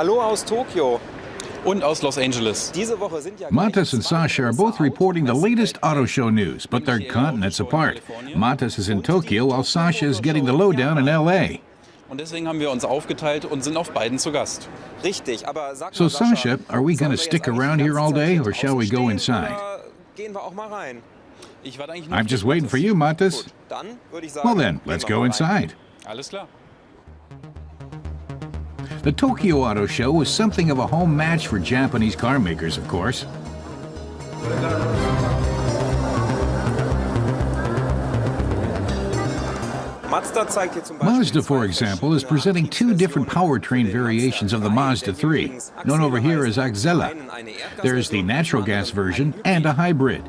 Hallo aus Tokio. Und aus Los Angeles. Marques and Sasha are both reporting the latest auto show news, but they're continents apart. Marques is in Tokyo while Sasha is getting the lowdown in LA. Und deswegen haben wir uns aufgeteilt und sind auf beiden zu Gast. Richtig, aber sag So mal, Sasha, are we going to stick around here all day or shall we go inside? Gehen wir auch mal rein. Ich warte eigentlich nur I'm just waiting for you, Marques. Dann würde ich sagen, Well then, gehen let's wir go mal rein. inside. Alles klar. The Tokyo Auto Show was something of a home match for Japanese car makers, of course. Mazda, for example, is presenting two different powertrain variations of the Mazda 3, known over here as Axela. There's the natural gas version and a hybrid.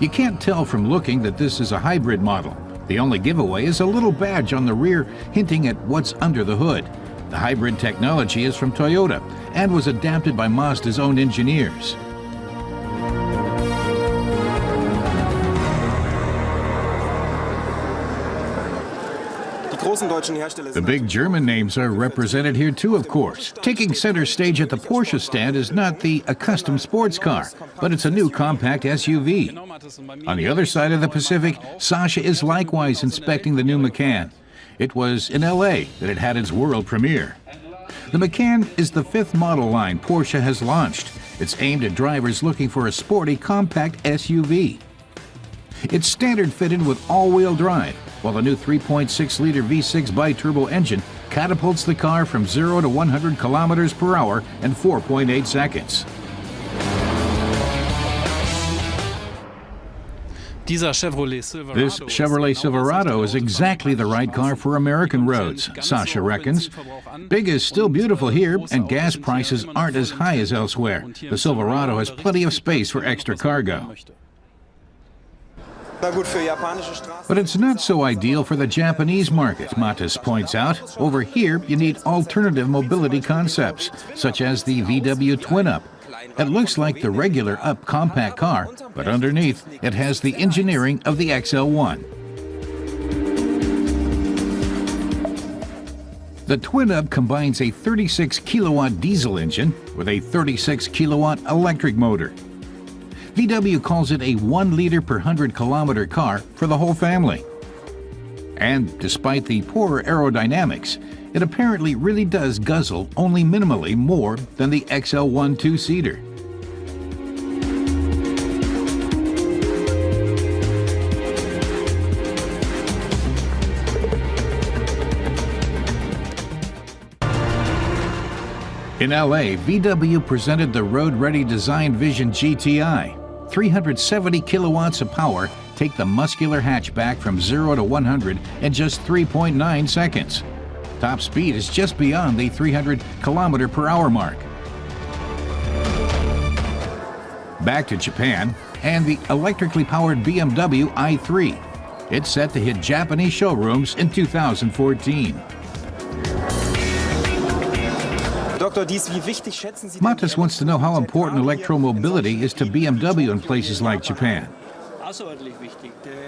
You can't tell from looking that this is a hybrid model. The only giveaway is a little badge on the rear hinting at what's under the hood. The hybrid technology is from Toyota and was adapted by Mazda's own engineers. The big German names are represented here too, of course. Taking center stage at the Porsche stand is not the accustomed sports car, but it's a new compact SUV. On the other side of the Pacific, Sasha is likewise inspecting the new Macan. It was in LA that it had its world premiere. The Macan is the fifth model line Porsche has launched. It's aimed at drivers looking for a sporty compact SUV. It's standard fitted with all-wheel drive, while the new 3.6-liter V6 bi-turbo engine catapults the car from 0 to 100 kilometers per hour in 4.8 seconds. This Chevrolet Silverado is exactly the right car for American roads, Sasha reckons. Big is still beautiful here, and gas prices aren't as high as elsewhere. The Silverado has plenty of space for extra cargo. But it's not so ideal for the Japanese market, Marques points out. Over here, you need alternative mobility concepts, such as the VW Twin-Up. It looks like the regular Up compact car, but underneath, it has the engineering of the XL1. The Twin-Up combines a 36-kilowatt diesel engine with a 36-kilowatt electric motor. VW calls it a 1-liter per 100-kilometer car for the whole family. And despite the poorer aerodynamics, it apparently really does guzzle only minimally more than the XL1 two-seater. In LA, VW presented the road-ready design Vision GTI. 370 kilowatts of power take the muscular hatchback from 0 to 100 in just 3.9 seconds. Top speed is just beyond the 300 kilometer per hour mark. Back to Japan and the electrically powered BMW i3. It's set to hit Japanese showrooms in 2014. Marques wants to know how important electromobility is to BMW in places like Japan.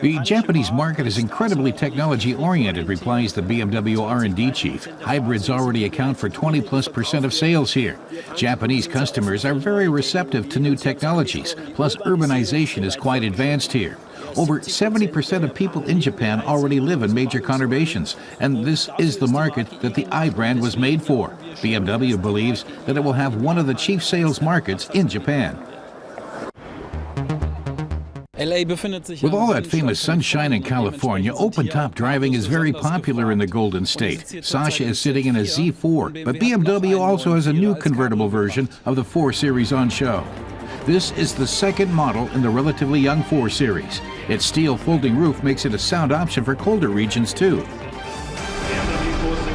The Japanese market is incredibly technology-oriented, replies the BMW R&D chief. Hybrids already account for 20+% of sales here. Japanese customers are very receptive to new technologies, plus urbanization is quite advanced here. Over 70% of people in Japan already live in major conurbations, and this is the market that the i brand was made for. BMW believes that it will have one of the chief sales markets in Japan. With all that famous sunshine in California, open-top driving is very popular in the Golden State. Sasha is sitting in a Z4, but BMW also has a new convertible version of the 4 Series on show. This is the second model in the relatively young 4 Series. Its steel folding roof makes it a sound option for colder regions too.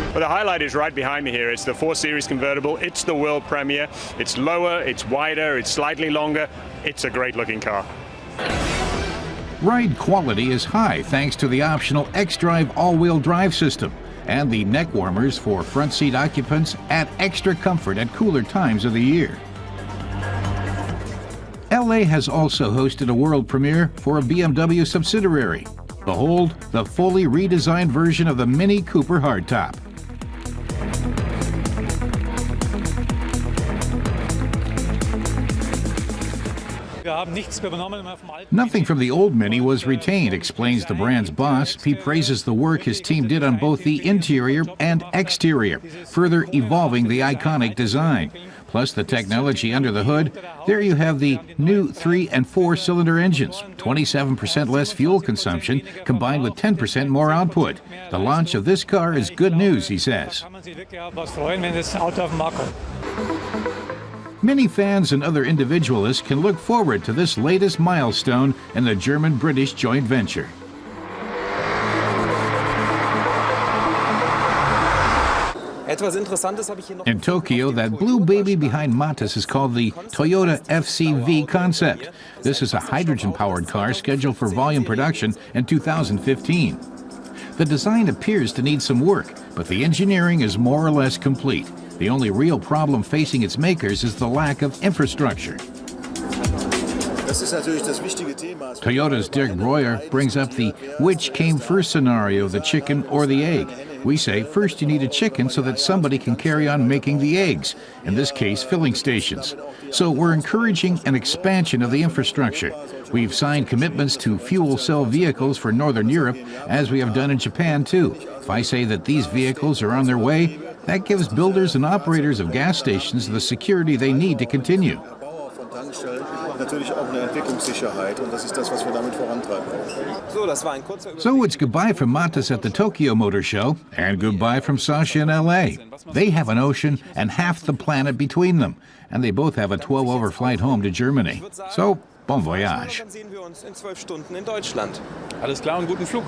Well, the highlight is right behind me here. It's the 4 Series convertible. It's the world premiere. It's lower, it's wider, it's slightly longer. It's a great looking car. Ride quality is high thanks to the optional X-Drive all-wheel drive system, and the neck warmers for front seat occupants add extra comfort at cooler times of the year. LA has also hosted a world premiere for a BMW subsidiary. Behold, the fully redesigned version of the Mini Cooper hardtop. Nothing from the old Mini was retained, explains the brand's boss. He praises the work his team did on both the interior and exterior, further evolving the iconic design. Plus the technology under the hood. There you have the new 3- and 4-cylinder engines, 27% less fuel consumption, combined with 10% more output. The launch of this car is good news, he says. Mini fans and other individualists can look forward to this latest milestone in the German-British joint venture. In Tokyo, that blue baby behind Mattes is called the Toyota FCV concept. This is a hydrogen-powered car scheduled for volume production in 2015. The design appears to need some work, but the engineering is more or less complete. The only real problem facing its makers is the lack of infrastructure. Toyota's Dirk Breuer brings up the which came first scenario, the chicken or the egg. We say first you need a chicken so that somebody can carry on making the eggs, in this case filling stations. So we're encouraging an expansion of the infrastructure. We've signed commitments to fuel cell vehicles for Northern Europe, as we have done in Japan too. If I say that these vehicles are on their way, that gives builders and operators of gas stations the security they need to continue. So it's goodbye from Mattes at the Tokyo Motor Show, and goodbye from Sasha in LA. They have an ocean and half the planet between them, and they both have a 12-hour flight home to Germany. So, bon voyage. Alles klar und guten Flug.